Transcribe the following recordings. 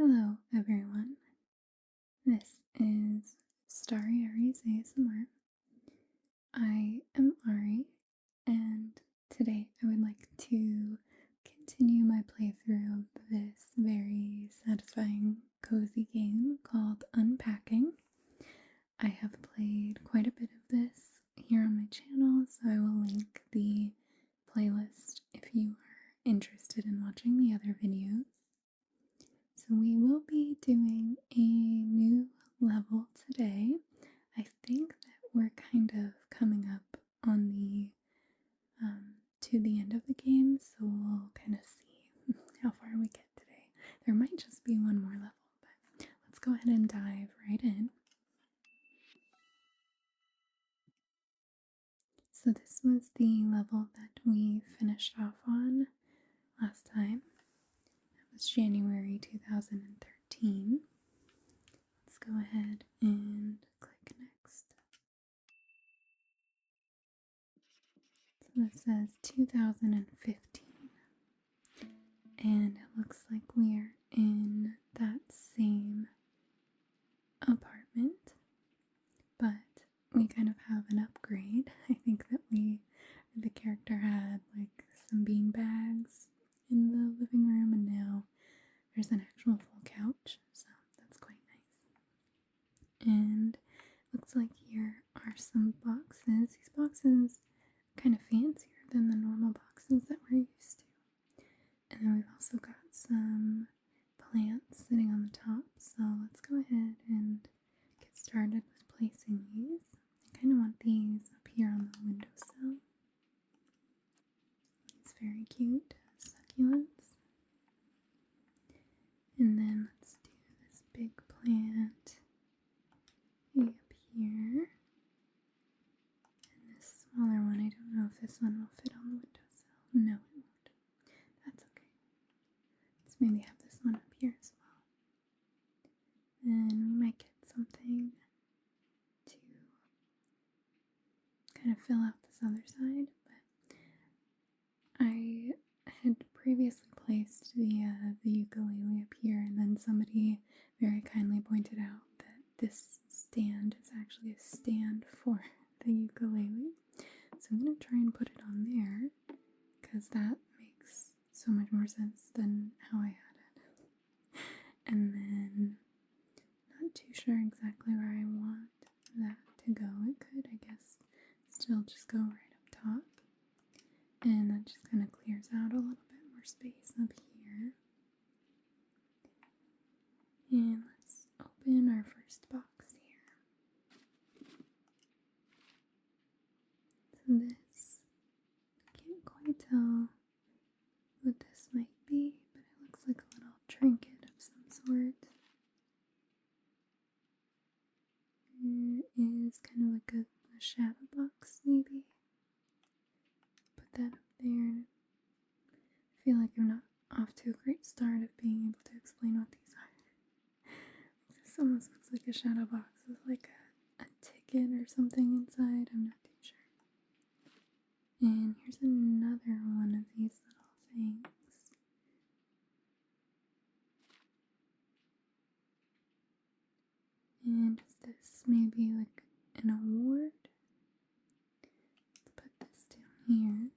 Hello, everyone. This is Starry Aries ASMR. I am Ari, and today I would like to continue my playthrough of this very satisfying, cozy game called Unpacking. I have played quite a bit of this here on my channel, so I will link the playlist if you are interested in watching the other videos. So we will be doing a new level today. I think that we're kind of coming up on the to the end of the game, so we'll kind of see how far we get today. There might just be one more level, but let's go ahead and dive right in. So this was the level that we finished off on last time. That was January 2013. Let's go ahead and click next. So this says 2015. And it looks like we are in that same apartment, but we kind of have an upgrade. I think that the character had like some bean bags in the living room, and now there's an actual full couch, so that's quite nice. And looks like here are some boxes. These boxes are kind of fancier than the normal boxes that we're used to. And then we've also got some plants sitting on the top, so let's go ahead and get started with placing these. I kind of want these up here on the windowsill. It's very cute, succulents. And then let's do this big plant up here. And this smaller one, I don't know if this one will fit on the windowsill. No, it won't. That's okay. Let's maybe have this one up here as well. And we might get something to kind of fill out this other side, but I had previously placed the ukulele up here, and then somebody very kindly pointed out that this stand is actually a stand for the ukulele. So I'm going to try and put it on there, because that makes so much more sense than how I had it. And then, not too sure exactly where I want that to go. It could, I guess, still just go right up top. And that just kind of clears out a little bit more space up here. And let's open our first box here. So this, I can't quite tell what this might be, but it looks like a little trinket of some sort. There is kind of like a shadow box, maybe. Put that up there. I feel like I'm not off to a great start of being able to explain what these are. This almost looks like a shadow box with like a ticket or something inside. I'm not too sure. And here's another one of these little things. And is this maybe like an award? Let's put this down here.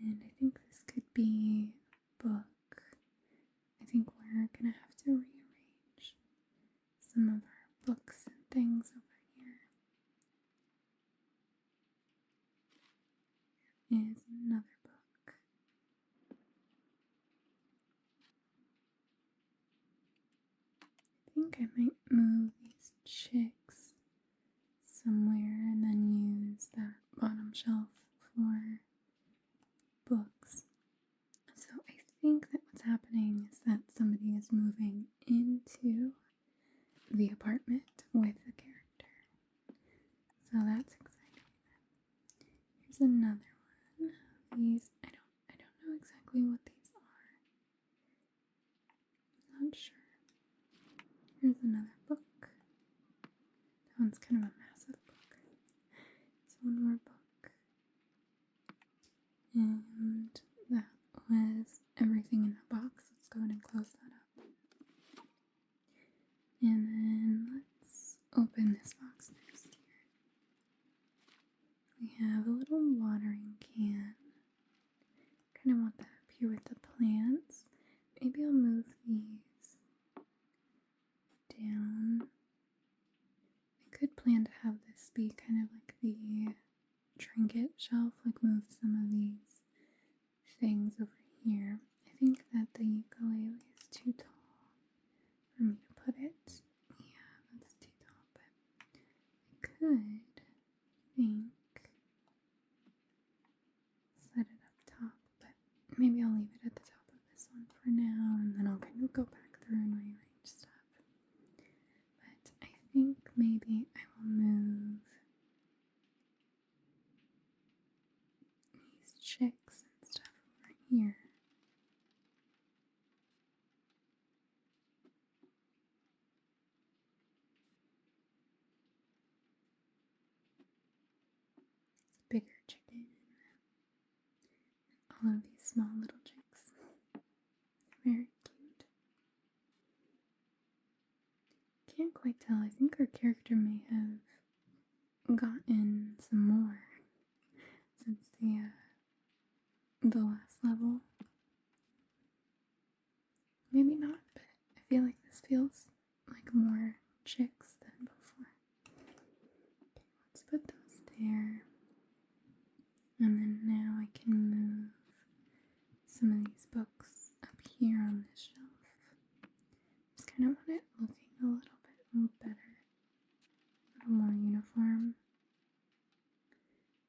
And I think this could be a book. I think we're gonna have to rearrange some of our books and things over here. Is another book. I think I might move these chicks somewhere and then use that bottom shelf for books. So I think that what's happening is that somebody is moving into the apartment with the character. So that's exciting. Here's another one. These I don't know exactly what these are. I'm not sure. Here's another book. That one's kind of a massive book. So one more book. And that was everything in the box. Let's go ahead and close that We have a little watering can. Kind of want that up here with the plants. Maybe I'll move these down. I could plan to have this be kind of like the trinket shelf, like move some of these things over here. I think that the ukulele is too tall for me to put it. Yeah, that's too tall, but I could think set it up top, but maybe I'll leave it at the top of this one for now, and then I'll kind of go back through and rearrange stuff. But I think maybe I will move these chicks and stuff over here. Bigger chicken. All of these small little chicks. Very cute. Can't quite tell. I think our character may have gotten some more since the last level. Maybe not, but I feel like this feels like more chicks than before. Okay, let's put those there. And then now I can move some of these books up here on this shelf. Just kind of want it looking a little bit better, a little more uniform.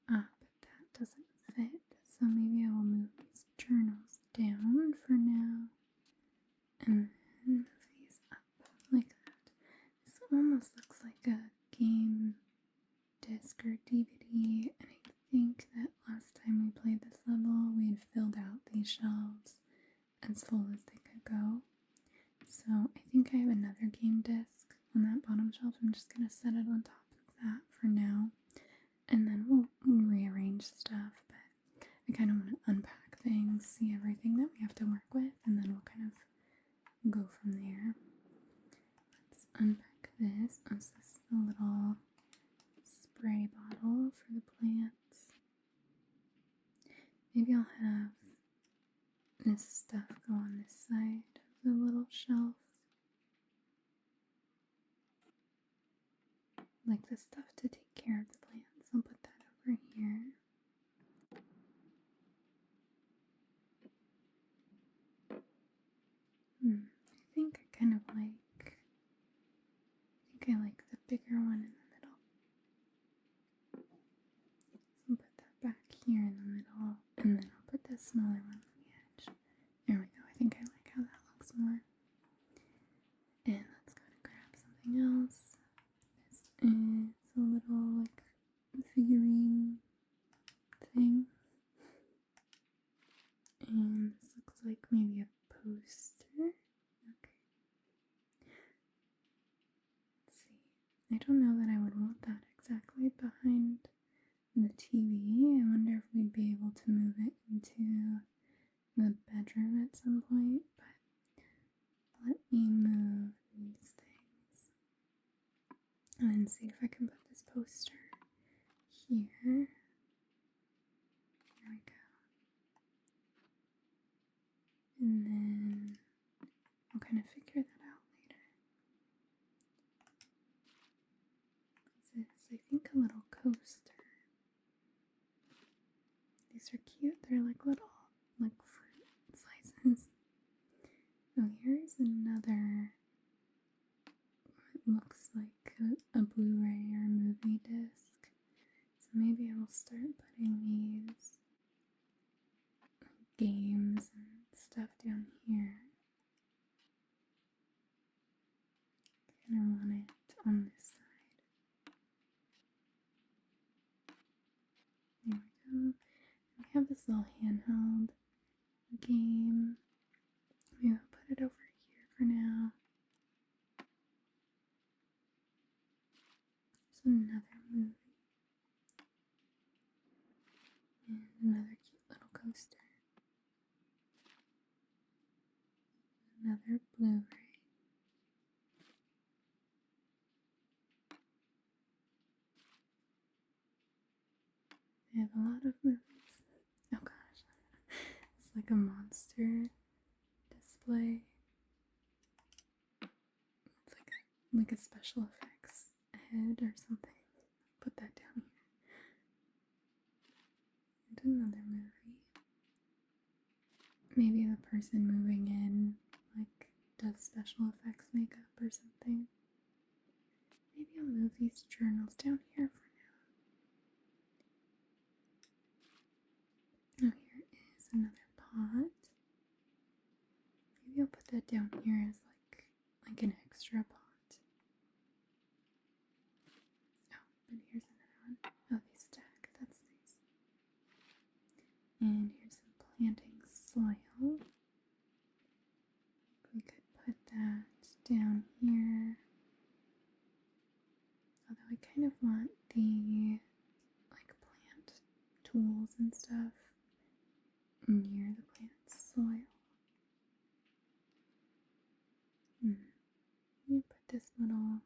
But that doesn't fit, so maybe I will move these journals down for now, and then move these up like that. This almost looks like a game disc or DVD, and I think that last time we played this level, we had filled out these shelves as full as they could go. So I think I have another game disc on that bottom shelf. I'm just going to set it on top of that for now, and then we'll rearrange stuff. But I kind of want to unpack things, see everything that we have to work with, and then we'll kind of go from there. Let's unpack this. This is a little spray bottle for the plants. Maybe I'll have this stuff go on this side of the little shelf. Like the stuff to take care of the plants. I'll put that over here. I think I like the bigger one in the middle. So I'll put that back here in the middle, and then I'll put the smaller one on the edge. There we go. I think I like how that looks more. And let's go to grab something else. This is a little like figurine thing. And this looks like maybe a poster. Okay. Let's see. I don't know that I would want that exactly behind the TV. I wonder if we'd be able to move it into the bedroom at some point, but let me move these things and then see if I can put this poster here. There we go. And then I'll kind of figure that out later. This is, I think, a little coaster. These are cute. They're like little, like fruit slices. Oh, here's another. It looks like a Blu-ray or movie disc. So maybe I will start putting these games and stuff down here. I kind of want it on this side. There we go. We have this little handheld game. Maybe I'll put it over here for now. There's another movie. And another cute little coaster. Another Blu-ray. I have a lot of movies. Oh gosh. It's like a monster display. It's like a special effects head or something. Put that down here. And another movie. Maybe the person moving in like does special effects makeup or something. Maybe I'll move these journals down here for now. Oh, here is another pot. Maybe I'll put that down here as like an extra pot. Oh, and here's another one. Oh, they stack. That's nice. And here's some planting soil. We could put that down here. Although I kind of want the like plant tools and stuff near the plant soil. Let me put this little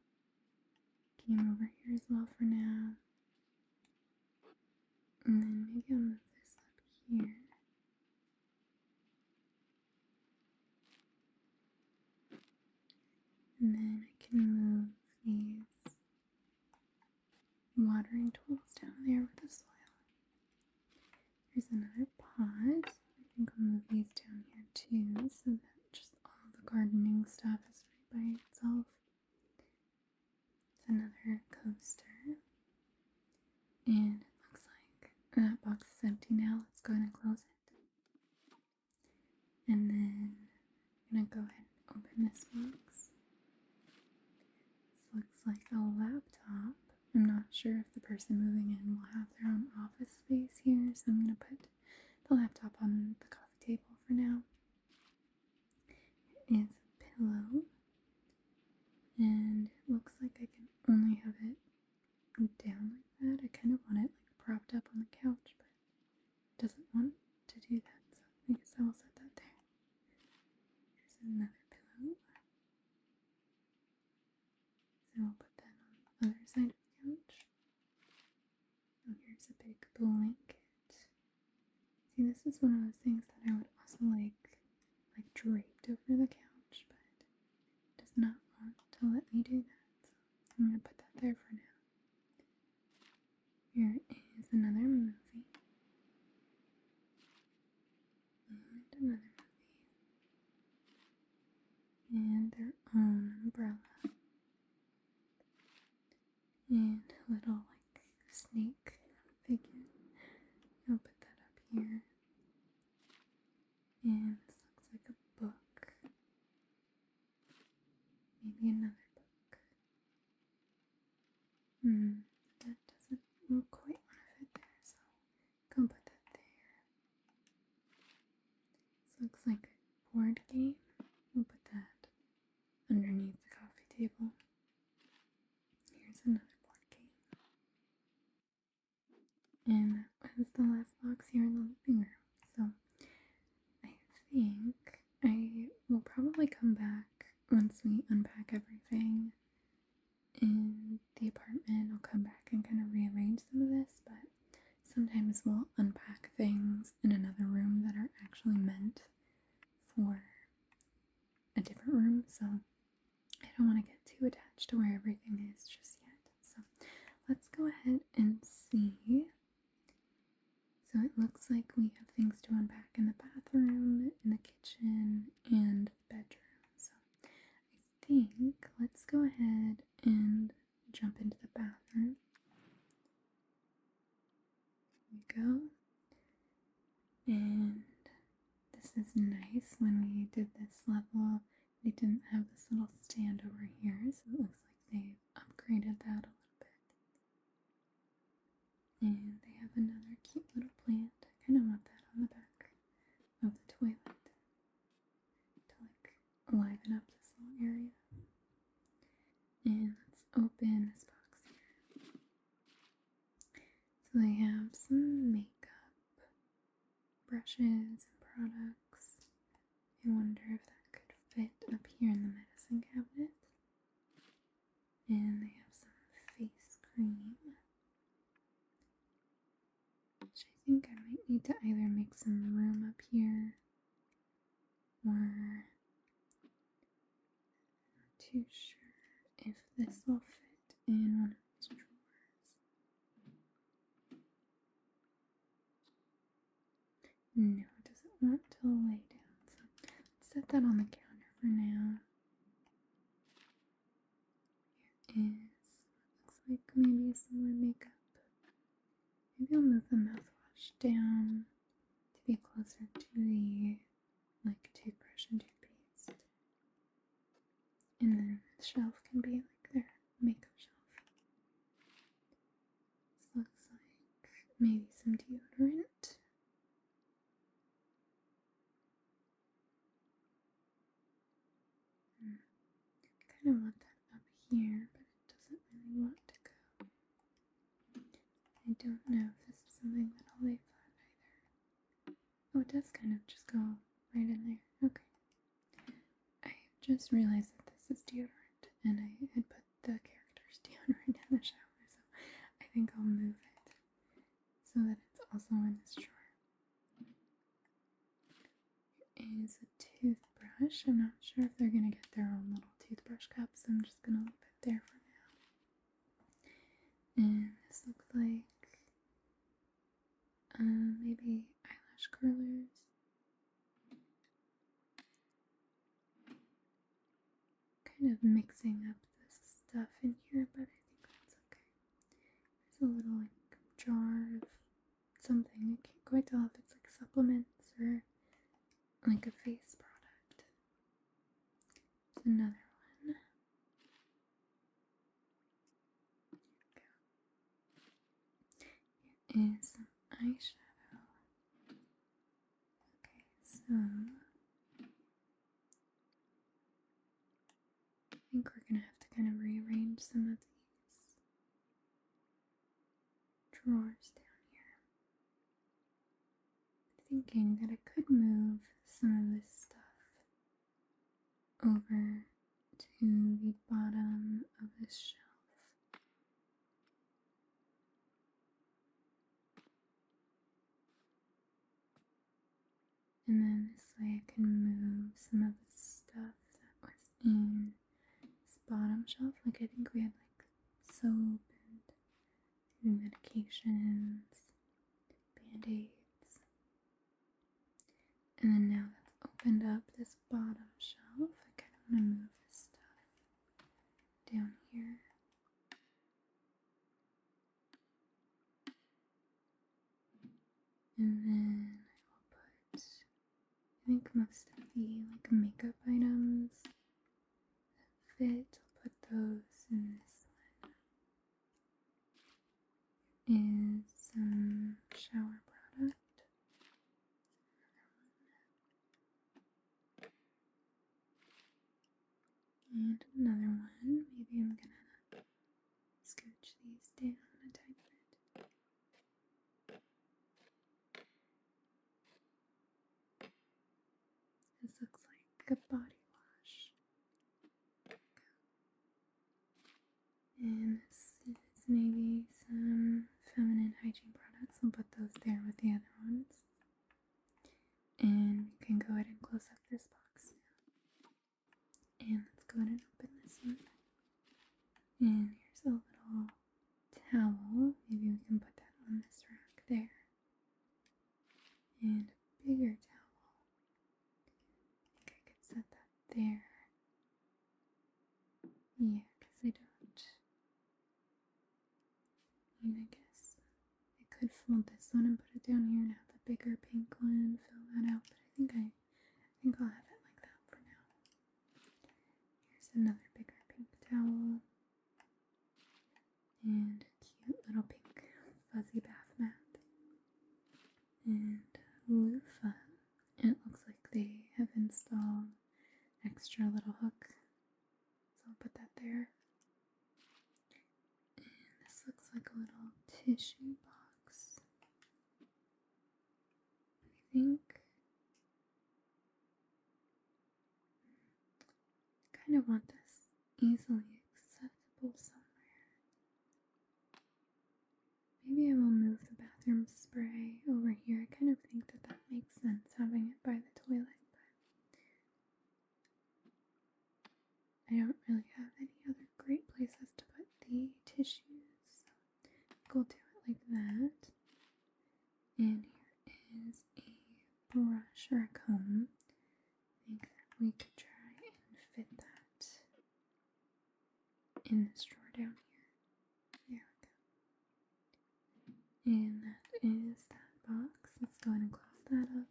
game over here as well for now. And then maybe I'll move this up here. And then I can move these watering tools down there with the soil. Here's another pot. I think I'll move these down here too so that just all the gardening stuff is right by itself. It's another coaster. And it looks like that box is empty now. Let's go ahead and close it. And then I'm going to go ahead and open this box. This looks like a laptop. I'm not sure if the person moving in will have their own office space here, so I'm going to put the laptop on the coffee table for now. Here is a pillow, and it looks like I can only have it down like that. I kind of want it like propped up on the couch, but it doesn't want to do that, so I guess I will set that there. Here's another pillow. So I'll put that on the other side of the couch. Oh, here's a big blanket. See, this is one of those things that I would also like draped over the couch, but it does not want to let me do that. So I'm going to put that there for now. Here is another movie. And another movie. And their own umbrella. And a little snake figure. I'll put that up here. And this looks like a book. Maybe another book. That doesn't quite want to fit there, so go put that there. This looks like a board game. We'll put that underneath the coffee table. Here's another board game. And that was the last box here in the living room. So I think I will probably come back once we unpack everything in the apartment. I'll come back and kind of rearrange some of this, but sometimes we'll unpack things in another room that are actually meant for a different room, so I don't want to get too attached to where everything is just yet. So let's go ahead and see. So it looks like we have things to unpack in the bathroom, in the kitchen, and the bedroom. So I think let's go ahead and jump into the bathroom. Here we go. And this is nice. When we did this level, they didn't have this little stand over here, so it looks like they've upgraded that a little bit. And they have another cute little plant. I kind of want that on the back of the toilet to liven up this little area. And let's open this box here. So they have some makeup, brushes, and products. I wonder if that could fit up here in the medicine cabinet. And they have some face cream. think I might need to either make some room up here or not too sure if this will fit in one of these drawers. No, it doesn't want to lay down, so let's set that on the counter for now. Here is, looks like maybe some more makeup. Maybe I'll move the mouthwash down to be closer to the toothbrush and toothpaste. And then the shelf can be like their makeup shelf. This looks like maybe some deodorant. Kind of want that up here, but it doesn't really want to go. I don't know if this is something that'll lay flat either. Oh, it does kind of just go right in there. Okay. I just realized that this is deodorant, and I had put the character's deodorant in the shower, so I think I'll move it so that it's also in this drawer. Here is a toothbrush. I'm not sure if they're going to get their own little toothbrush cups, so I'm just going to leave it there for now. And this looks like maybe eyelash curlers. Kind of mixing up this stuff in here, but I think that's okay. There's a little jar of something. I can't quite tell if it's supplements or a face product. There's another one. Here is some eyeshadow. Okay, so I think we're gonna have to kind of rearrange some of these drawers down here. Thinking that I could move some of this stuff over to the bottom of this shelf. And then this way I can move some of the stuff that was in this bottom shelf. I think we had soap and medications, band-aids. And then now that's opened up this bottom shelf, I kind of want to move this stuff down here. And then I will put, I think most of the makeup items that fit, I'll put those in this one. Is some shower product. And another one. Maybe I'm gonna scooch these down a tiny bit. This looks like a body wash. And this is maybe some feminine hygiene products. I'll put those there with the other ones. And we can go ahead and close up this box now. And let's go ahead and open this one. And here's a little towel. Maybe we can put that on this rack there. And a bigger towel. I think I could set that there. Yeah, because I don't. I guess I could fold this one and put it down here and have the bigger pink one, fill that out, but I think I'll have it like that for now. Here's another bigger pink towel. And a cute little pink fuzzy bath mat. And loofah. And it looks like they have installed an extra little hook. So I'll put that there. And this looks like a little tissue box. I think I kind of want this easily accessible somewhere. Maybe I will move the bathroom spray over over here. I kind of think that makes sense having it by the toilet, but I don't really have any other great places to put the tissues. So we'll do it like that. And here is a brush or a comb. I think that we could try and fit that in this drawer down here. There we go. And that is that box. Let's go ahead and close that up.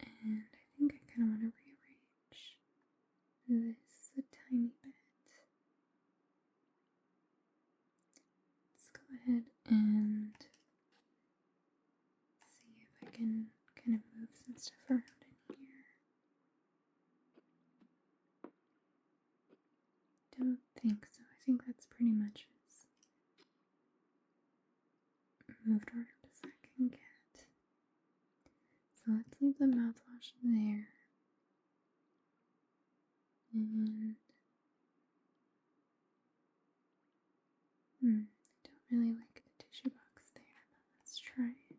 And I think I kind of want to rearrange this a tiny bit. Let's go ahead and see if I can kind of move some stuff around in here. Don't think so. I think that's pretty much as moved around as I can get. So let's leave the mouthwash there. And I don't really like the tissue box there, but let's try it.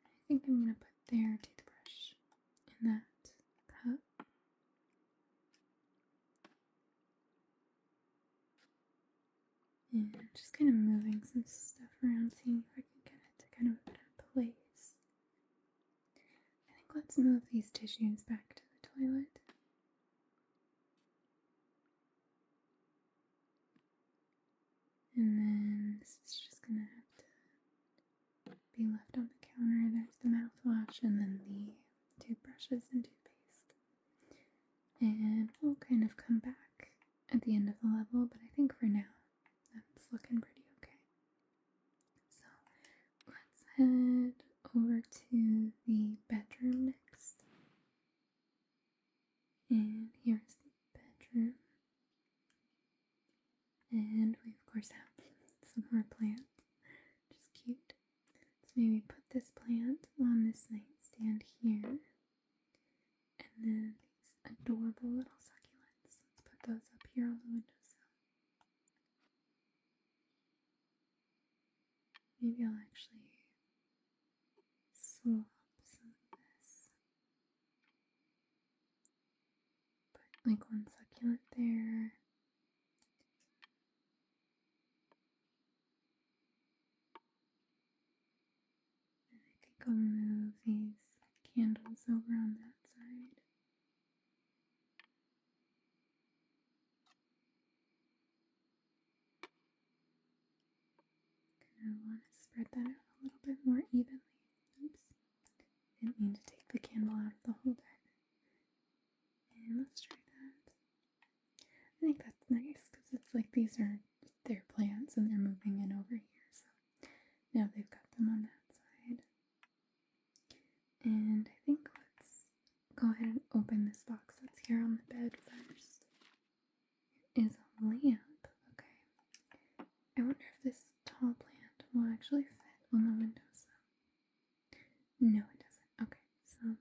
I think I'm going to put their toothbrush in that cup. And just kind of moving some stuff around, seeing if I can get it to kind of a better place. I think let's move these tissues back to the toilet. And then this is just going to have to be left on the counter. There's the mouthwash and then the toothbrushes and toothpaste. And we'll kind of come back at the end of the level, but I think for now that's looking pretty okay. So let's head over to the bedroom next. And here's the bedroom. And we of course have some more plants, which is cute. Let's maybe put this plant on this nightstand here. And then these adorable little succulents. Let's put those up here on the windowsill. Maybe I'll actually swap some of this. Put like one succulent there. And I think I'll move these candles over on that side. Kind of want to spread that out a little bit more evenly. Oops. Didn't mean to take the candle out of the holder. And let's try that. I think that's nice because it's like these are their plants and they're moving in over here. So now they've got them on that side. And I think let's go ahead and open this box that's here on the bed first. It is a lamp. Okay. I wonder if this tall plant will actually fit on the windowsill. No, it doesn't. Okay, so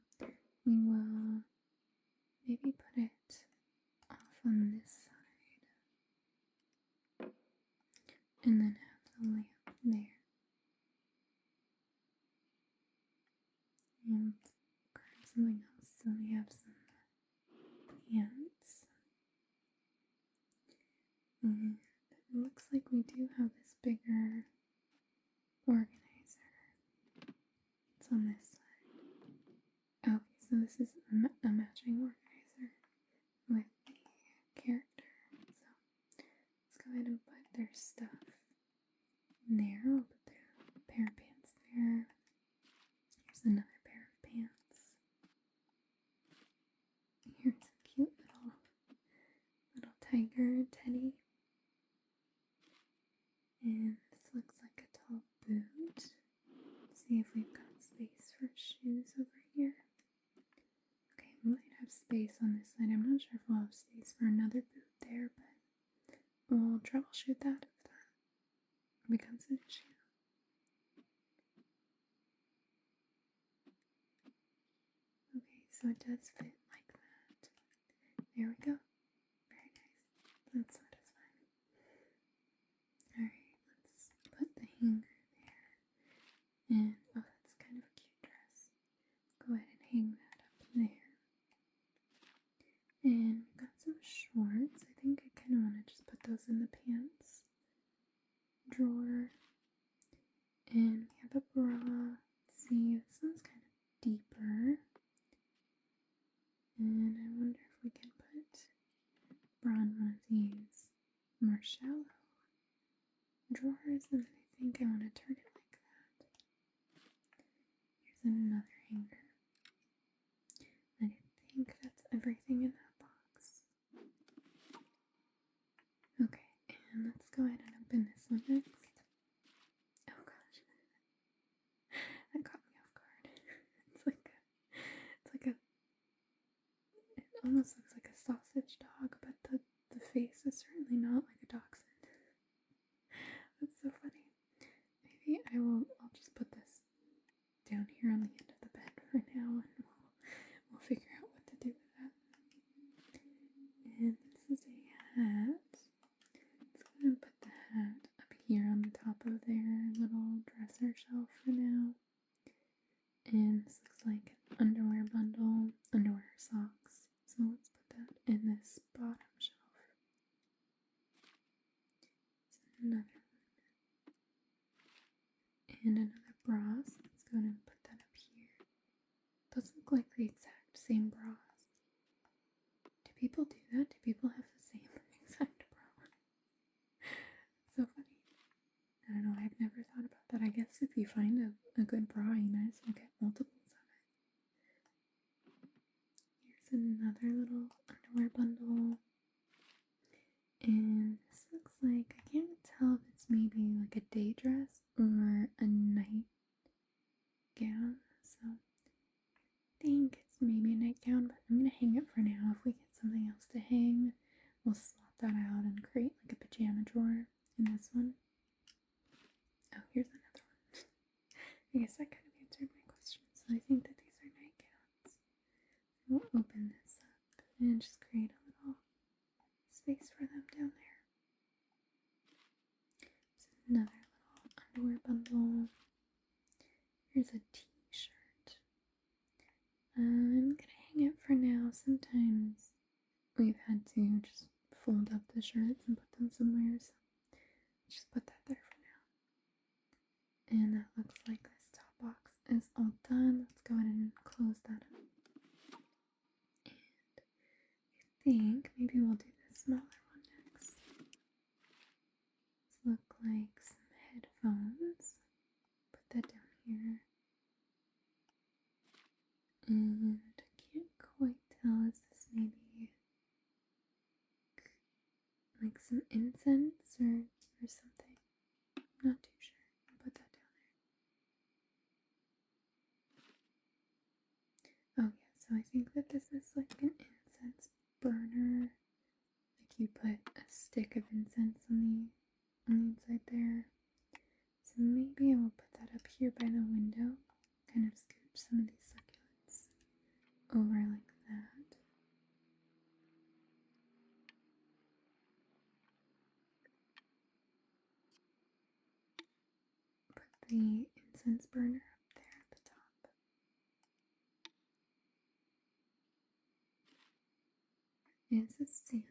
we will maybe put it off on this side. And then have the lamp there. And grab something else so we have some plants. And it looks like we do have this bigger organizer. It's on this side. Okay, so this is a matching organizer with the character. So let's go ahead and put their stuff in there. I'll put their pair of pants there. Here's another pair of pants. Here's a cute little tiger teddy. And this looks like a tall boot. Let's see if we've got space for shoes over here. Okay, we might have space on this side. I'm not sure if we'll have space for another boot there, but we'll troubleshoot that if that becomes an issue. Okay, so it does fit like that. There we go. Very nice. That's satisfying. Alright, let's put the hanger there. have a bra. Let's see, this one's kind of deeper. And I wonder if we can put bra in one of these more shallow drawers, and I think I want to turn it like that. Here's another hanger. And I think that's everything in that box. Okay, and let's go ahead and open this one next. Oh gosh. That caught me off guard. It almost looks like a sausage dog, but the face is certainly not like a dachshund. That's so funny. Maybe I'll just put this down here on the end of the bed for now, and we'll figure out what to do with that. And this is a hat. Let's go and put the hat up here on the top of their little dresser shelf for now. And this looks like an underwear bundle, underwear socks. So let's put that in this bottom shelf. It's another one. And another bra, so let's go ahead and put that up here. Those look like the exact same bras. Do people do that? Do people have the same exact bra? So funny. I don't know, I've never thought about that. I guess if you find a good bra, you might as well get multiples of it. Here's another little underwear bundle. And this looks like, I can't tell if it's maybe like a day dress or a night gown. So I think it's maybe a nightgown, but I'm going to hang it for now. If we get something else to hang, we'll swap that out and create like a pajama drawer in this one. Oh, here's another one. I guess that kind of answered my question. So I think that these are nightgowns. We'll open this up and just create a little space for them down there. There's another little underwear bundle. Here's a t-shirt. I'm gonna hang it for now. Sometimes we've had to just fold up the shirts and put them somewhere, so just put that there for now. And that looks like this top box is all done. Let's go ahead and close that up. And I think maybe we'll do the smaller one next. These look like some headphones. Put that down here. And I can't quite tell, is this maybe like some incense or something? I'm not too sure. I'll put that down there. Oh yeah, so I think that this is like an incense burner. Like you put a stick of incense on the inside there. So maybe I will put that up here by the window. Kind of scooch some of these succulents over like that. Put the incense burner up there at the top. Is a sandal.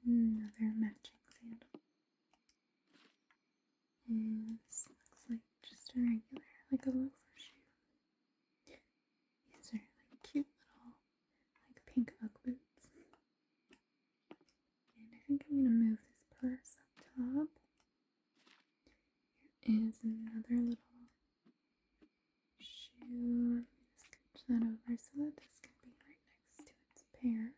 Another matching sandal. And this looks like just a regular, like a loafer shoe. These are like cute little, like pink Ugg boots. And I think I'm gonna move this purse up top. Here is another little shoe. Scooch that over so that this can be right next to its pair.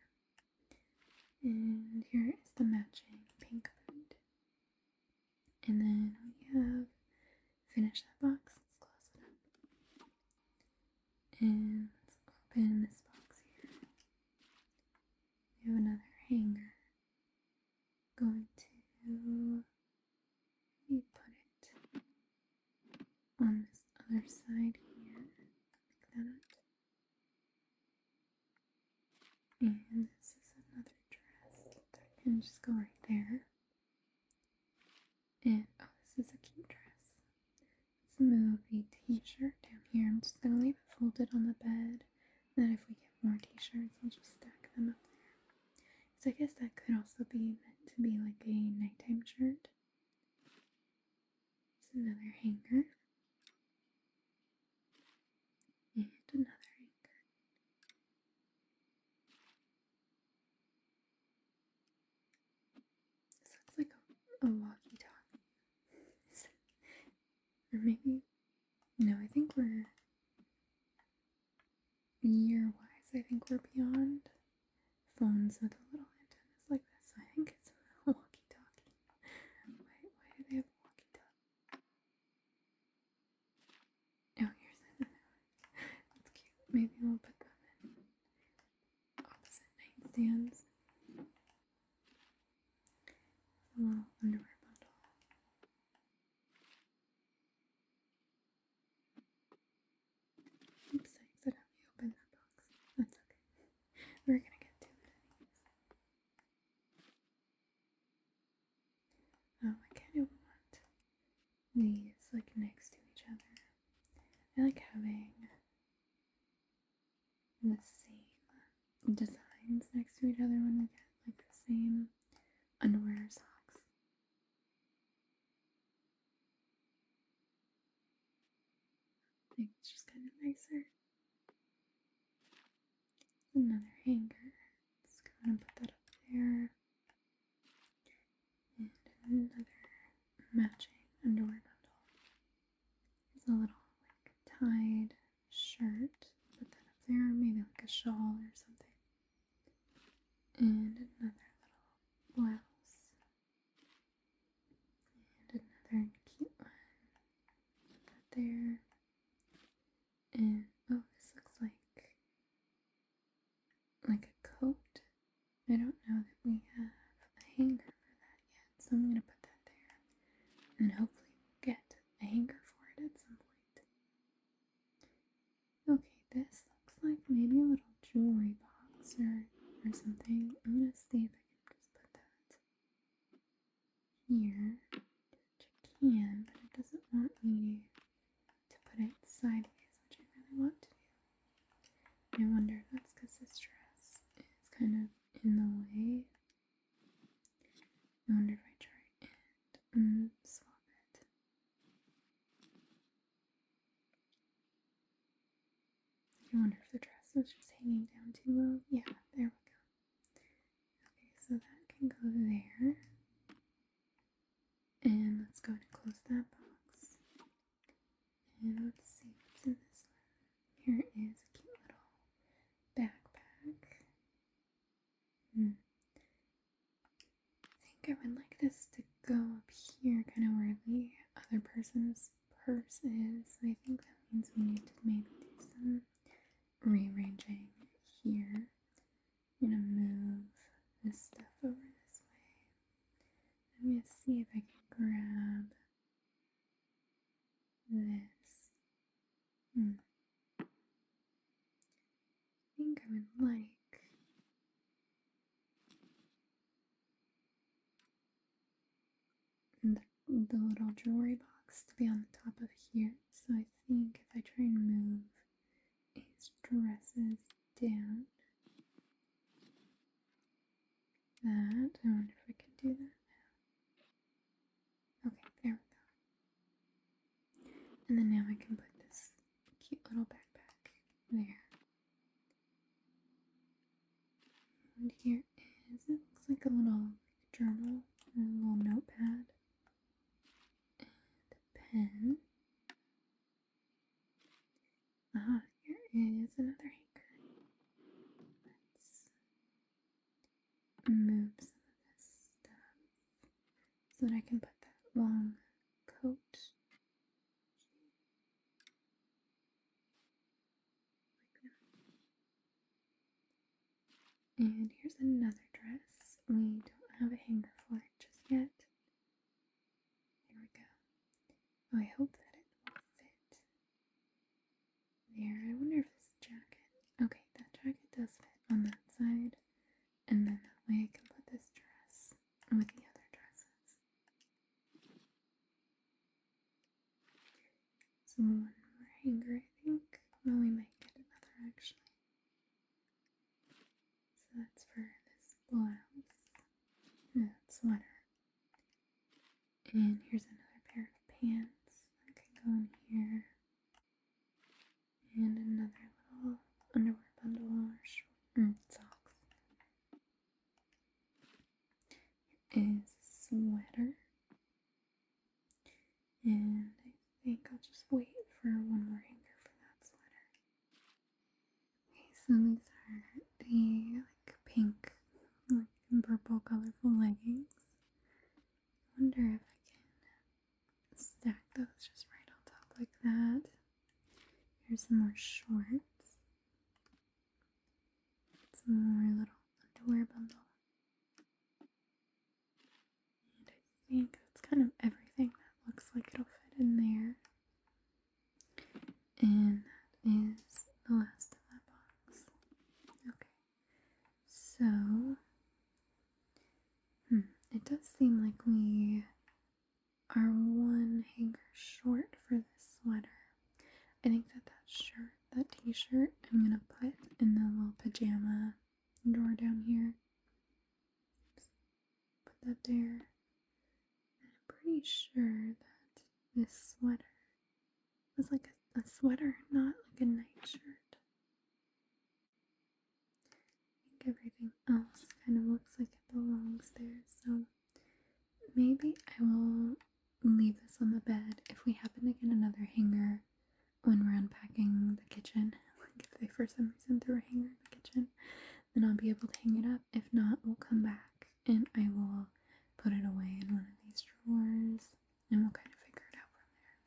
And here is the matching pink boot. And then we have finished that box. Let's close it up. And let's open this box here. We have another hanger. Going to maybe put it on this other side here. Like that. And this is another dress that can just go right there. And oh, this is a cute dress. Let's move the t-shirt down here. I'm just gonna leave it folded on the bed. And then if we get more t-shirts, I'll just stack them up there. So I guess that could also be meant to be like a nighttime shirt. There's another hanger. And another hanger. This looks like a walkie-talkie. Or maybe, no, I think we're, year-wise, I think we're beyond phones with a little antennas like this. So I think it's a walkie-talkie. Why do they have a walkie-talkie? Oh, here's another one. That's cute. Maybe we'll put them in opposite nightstands. A little underwear bundle. Oops, I accidentally opened that box. That's okay. We're gonna get to it anyways. Oh, I kind of want these like next to each other. I like having the same designs next to each other when we get like the same underwear or socks. I think it's just kind of nicer. Another hanger. Let's go ahead and put that up there. And another matching underwear bundle. There's a little like tied shirt. Put that up there, maybe like a shawl or something. And another little blouse. And another cute one. Put that there. And oh, this looks like a coat. I don't know that we have a hanger for that yet, so I'm gonna put that there. And hopefully we'll get a hanger for it at some point. Okay, this looks like maybe a little jewelry box or something. I'm gonna see if I can just put that here, which I can, but it doesn't want me to put it sideways, which I really want to do. I wonder if that's because this dress is kind of in the way. I wonder if I try and swap it. I wonder if the dress was just hanging down too low. Yeah, there we go. Okay, so that can go there. And let's go ahead and close that box. And let's see what's in this one. Here is a cute little backpack. I think I would like this to go up here, kind of where the other person's purse is. So I think that means we need to maybe do some rearranging here. I'm gonna move this stuff over this way. I'm gonna see if I can grab this. I think I would like the little jewelry box to be on the top of here. So I think if I try and move these dresses down, I wonder if I can do that now. Okay, there we go. And then now I can put this cute little backpack there. And here is, it looks like a little journal, a little notepad, and a pen. Here is another hanger. Let's move some of this stuff so that I can put that long coat. And here's another dress. We don't have a hanger for it just yet. There we go. Oh, I hope that it will fit there. I wonder if this jacket. Okay, that jacket does fit on that side. And then that way I can put this dress with the other dresses. So one more hanger, I think. Well, we might get another actually. So that's for this blouse. That's And here's another pair of pants that can go in here. And another little underwear bundle or socks. Here is a sweater. And I think I'll just wait for one more hanger for that sweater. Okay, so these are the like pink, like and purple colorful leggings. I wonder if I can stack those just right on top like that. Here's some more shorts. Some more little underwear bundle. And I think that's kind of everything that looks like it'll fit in there. And that is the last of that box. Okay. So, it does seem like we are one hanger short for this sweater. I think that t-shirt, I'm gonna put in the little pajama drawer down here. Put that there. And I'm pretty sure that this sweater was like a sweater, not like a nightshirt. I think everything else kind of looks like it belongs there, so maybe I will leave this on the bed if we happen to get another hanger when we're unpacking the kitchen. Like if they for some reason threw a hanger in the kitchen, then I'll be able to hang it up. If not, we'll come back and I will put it away in one of these drawers and we'll kind of figure it out from there.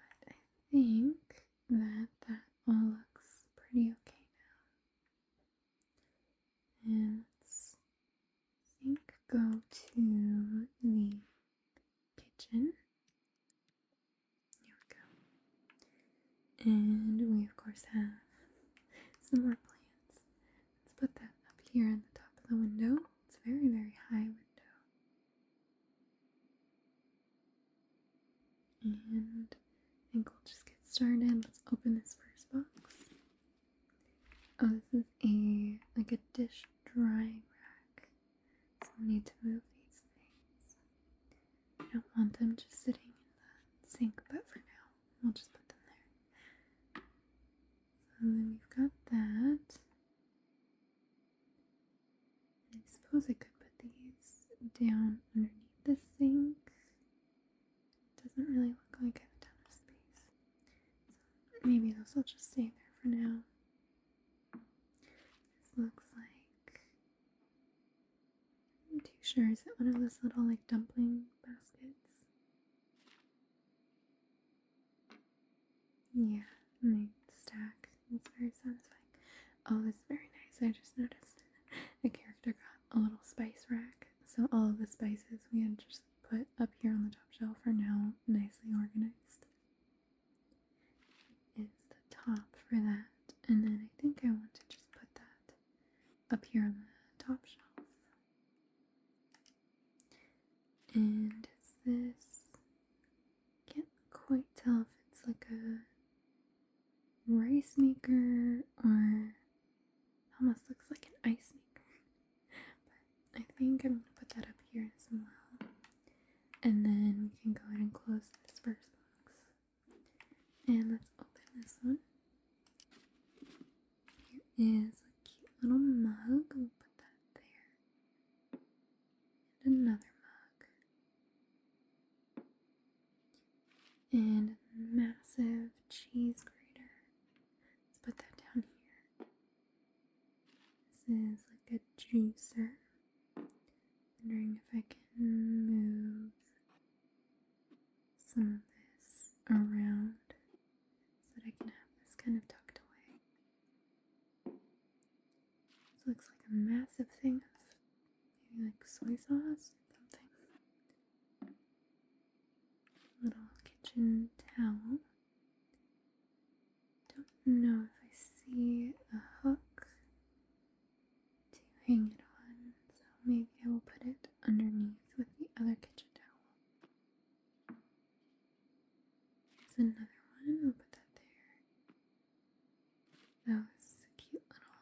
But I think that all looks pretty okay now. And let's go to the kitchen. Here we go. And we of course have some more plants. Let's put that up here on the top of the window. It's a very, very high window. And I think we'll just get started. Let's open this first box. Oh, this is like a dish drying rack. So we need to move these things. I don't want them just sitting in the sink, but for now, we'll just put them there. So then we've got that. I suppose I could put these down underneath the sink. It doesn't really look like I have a ton of space. So maybe those will just stay there for now. This looks like, I'm too sure, is it one of those little like dumpling baskets? Yeah, and they stack. It's very satisfying. Oh, this is very nice. I just noticed the character got a little spice rack. So all of the spices we had just put up here on the top shelf are now nicely organized. Is the top for that. And then I think I want to just put that up here on the top shelf. And is this, can't quite tell if it's like a rice maker or almost looks like an ice maker. But I think I'm going to put that up here as well. And then we can go ahead and close this first box. And let's open this one. Here is a cute little mug. We'll put that there. And another mug. And a massive cheese grater. Let's put that down here. This is like a juicer. Wondering if I can move some of this around so that I can have this kind of tucked away. This looks like a massive thing of maybe like soy sauce or something. Little kitchen towel. Don't know if I see a hook to hang it on, so maybe I will put it underneath with the other kitchen towel. Here's another one, we'll put that there. That was a cute little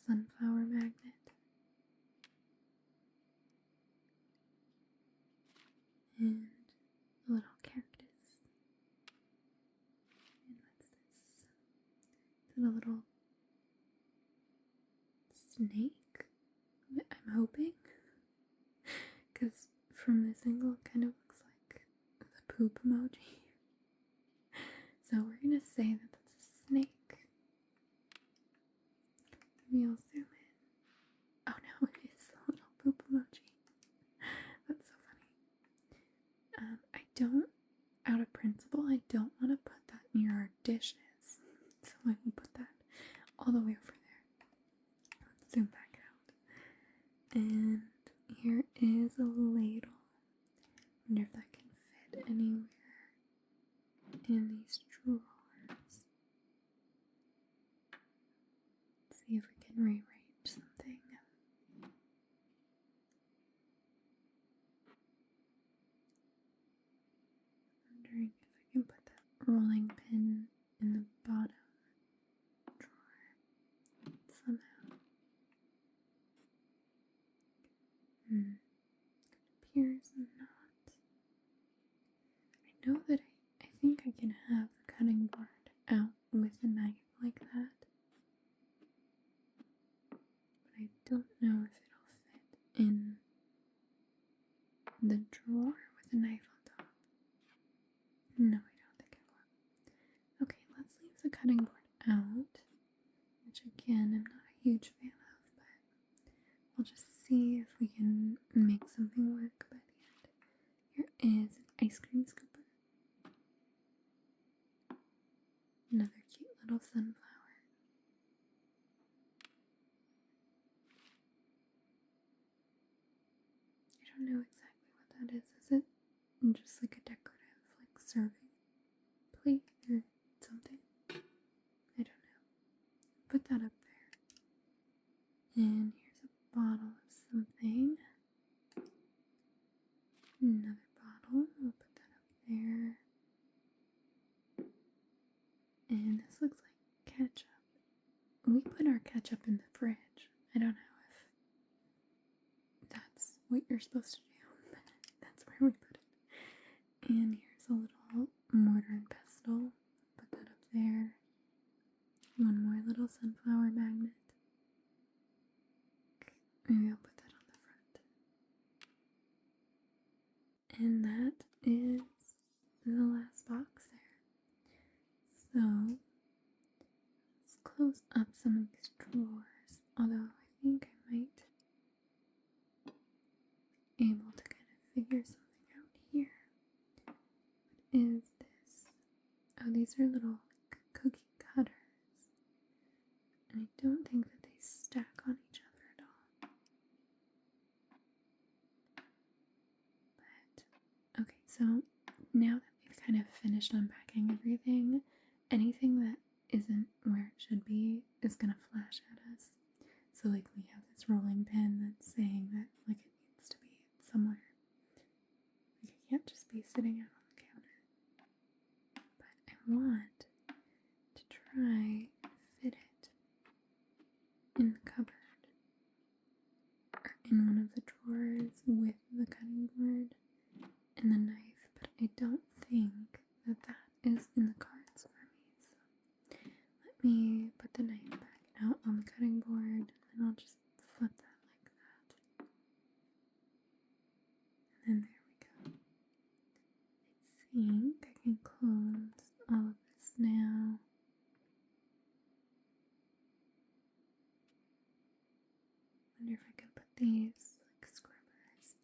sunflower magnet. and a little cactus. And what's this? Is it a little snake? I'm hoping. Because from this angle, it kind of looks like the poop emoji. So we're going to say that that's a snake. Maybe I'll zoom in. Oh no, it is a little poop emoji. That's so funny. I don't, out of principle, I don't want to put that near our dishes. So I will put that all the way over there. Let's zoom back out. And here is a ladle. Wonder if that can fit anywhere in these drawers. Let's see if we can rearrange something. Wondering if I can put that rolling pin in the bottom drawer somehow. Appears not. I know that I think I can have the cutting board out with a knife like that. But I don't know if it'll fit in the drawer with a knife on top. No, I don't think it will. Okay, let's leave the cutting board out, which again, I'm not a huge fan of, but we'll just see if we can make something work by the end. Here is an ice cream scooper. Another cute little sunflower. I don't know exactly what that is. Is it just like a decorative, like serving plate or something? I don't know. Put that up there. And here's a bottle of something. Another bottle. We'll put that up there. And this looks like ketchup. We put our ketchup in the fridge. I don't know if that's what you're supposed to do, but that's where we put it. And here's a little mortar and pestle. Put that up there. One more little sunflower magnet. Maybe I'll put that on the front. And that is the last box there. So let's close up some of these drawers. Although I think I might be able to kind of figure something out here. What is this? Oh, these are little cookie cutters. And I don't think that they stack on each other at all. But, okay, so now that we've kind of finished unpacking everything, anything that isn't where it should be is going to flash at us. So, like, we have this rolling pin that's saying that, like, it needs to be somewhere. Like, it can't just be sitting out on the counter. But I want to try and fit it in the cupboard or in one of the drawers with the cutting board and the knife, but I don't think that that is in the cards for me. So let me put the knife back out on the cutting board, and then I'll just flip that like that. And then there we go. I think I can close all of this now. Wonder if I can put these like scrubbers.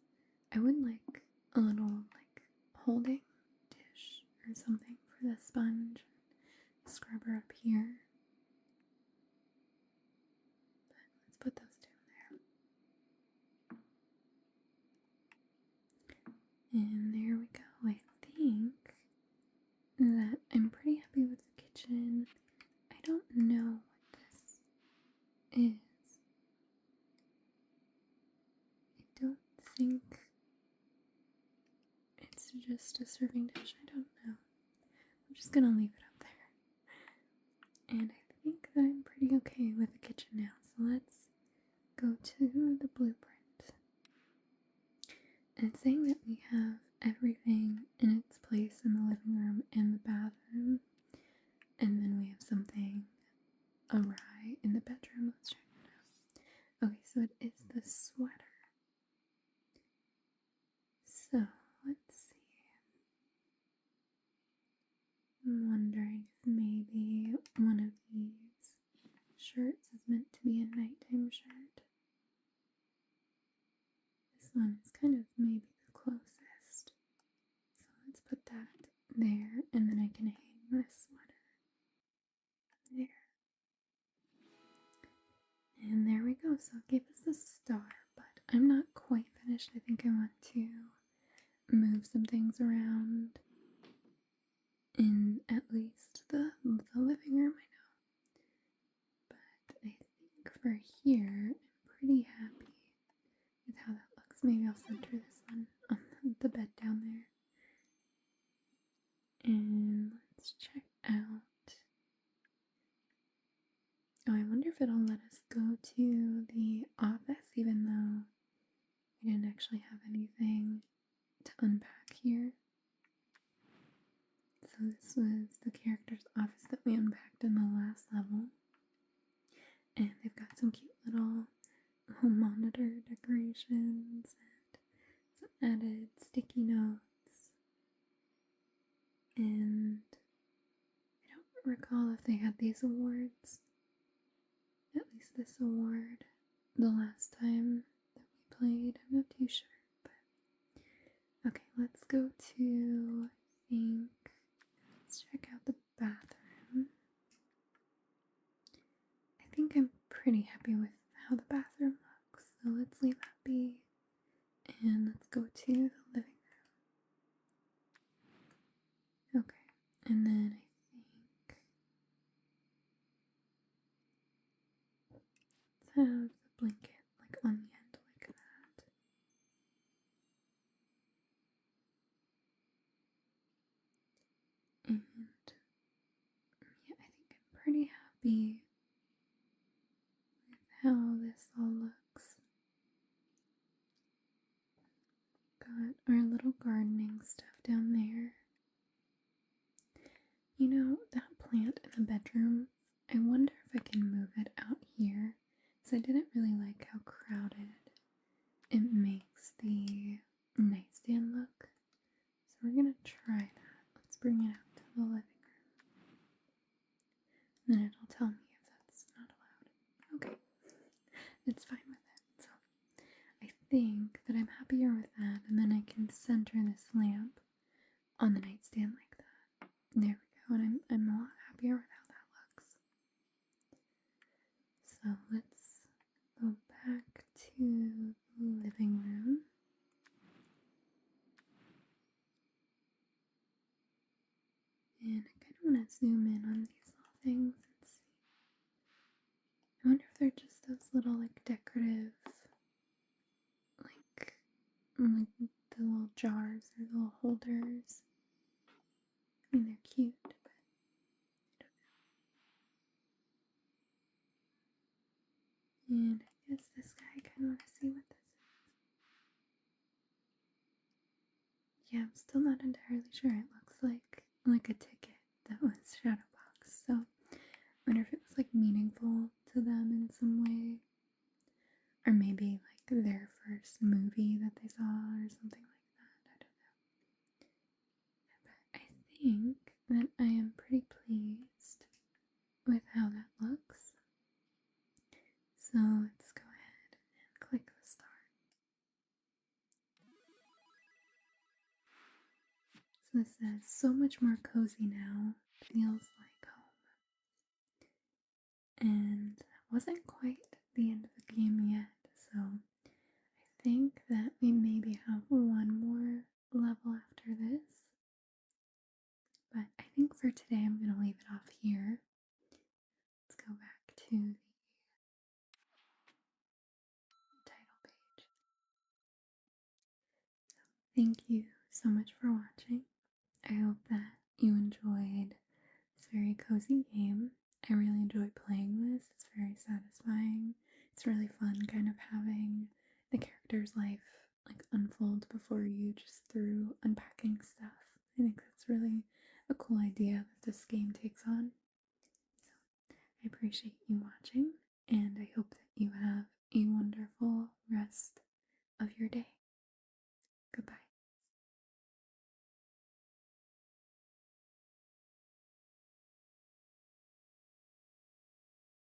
I would like a little like holding dish or something for the sponge scrubber up here. But let's put those down there. And there we go. I think that I'm pretty happy with the kitchen. I don't know what this is. I don't think it's just a serving dish. I don't know. I'm just gonna leave it up there. And I think that I'm pretty okay with the kitchen now. So let's go to the blueprint. And it's saying that we have everything in its place in the living room and the bathroom. And then we have something awry in the bedroom. Let's check it out. Okay, so it is the sweater. So let's see. I'm wondering if maybe one of these shirts is meant to be a nighttime shirt. This one is kind of maybe the closest. So let's put that there, and then I can hang this sweater there. And there we go. So it gave us a star, but I'm not quite finished. I think I want to move some things around in at least the living room, I know. But I think for here, I'm pretty happy with how that looks. Maybe I'll center this one on the bed down there. And let's check out. Oh, I wonder if it'll let us go to the office, even though we didn't actually have anything to unpack here. So this was the character's office that we unpacked in the last level. And they've got some cute little home monitor decorations and some added sticky notes. And I don't recall if they had these awards, at least this award, the last time that we played. I'm not too sure, but okay, let's go to, I think, let's check out the bathroom. I think I'm pretty happy with how the bathroom looks, so let's leave that be. And let's go to the living room. Okay, and then I think let's have the blanket like on the end like that. And yeah, I think I'm pretty happy with how this all looks. Got our little gardening stuff down there. You know, that plant in the bedroom, I wonder if I can move it out here. So I didn't really like how crowded it makes the nightstand look. So we're gonna try that. Let's bring it out to the living room. And then it'll tell me if that's not allowed. Okay, it's fine with it. So I think that I'm happier with that. And then I can center this lamp on the nightstand like that. There we go. And I'm a lot happier with how that looks. So let's go back to the living room. And I kind of want to zoom in on these little things and see. I wonder if they're just those little like decorative, like the little jars or the little holders. I mean, they're cute, but I don't know. And I guess this guy, I kind of want to see what this is. Yeah, I'm still not entirely sure. It looks like a ticket that was Shadowbox. So I wonder if it was like meaningful to them in some way. Or maybe like their first movie that they saw or something like that. I don't know. But I think that I am pretty pleased with how that looks. So let's go ahead and click the start. So this says, so much more cozy now, feels like home. And that wasn't quite the end of the game yet, so I think that we maybe have one more level after this. But I think for today I'm going to leave it off here. Let's go back to the title page. So thank you so much for watching. I hope that you enjoyed this very cozy game. I really enjoy playing this. It's very satisfying. It's really fun kind of having the character's life like unfold before you just through unpacking stuff. I think that's really a cool idea that this game takes on. So I appreciate you watching, and I hope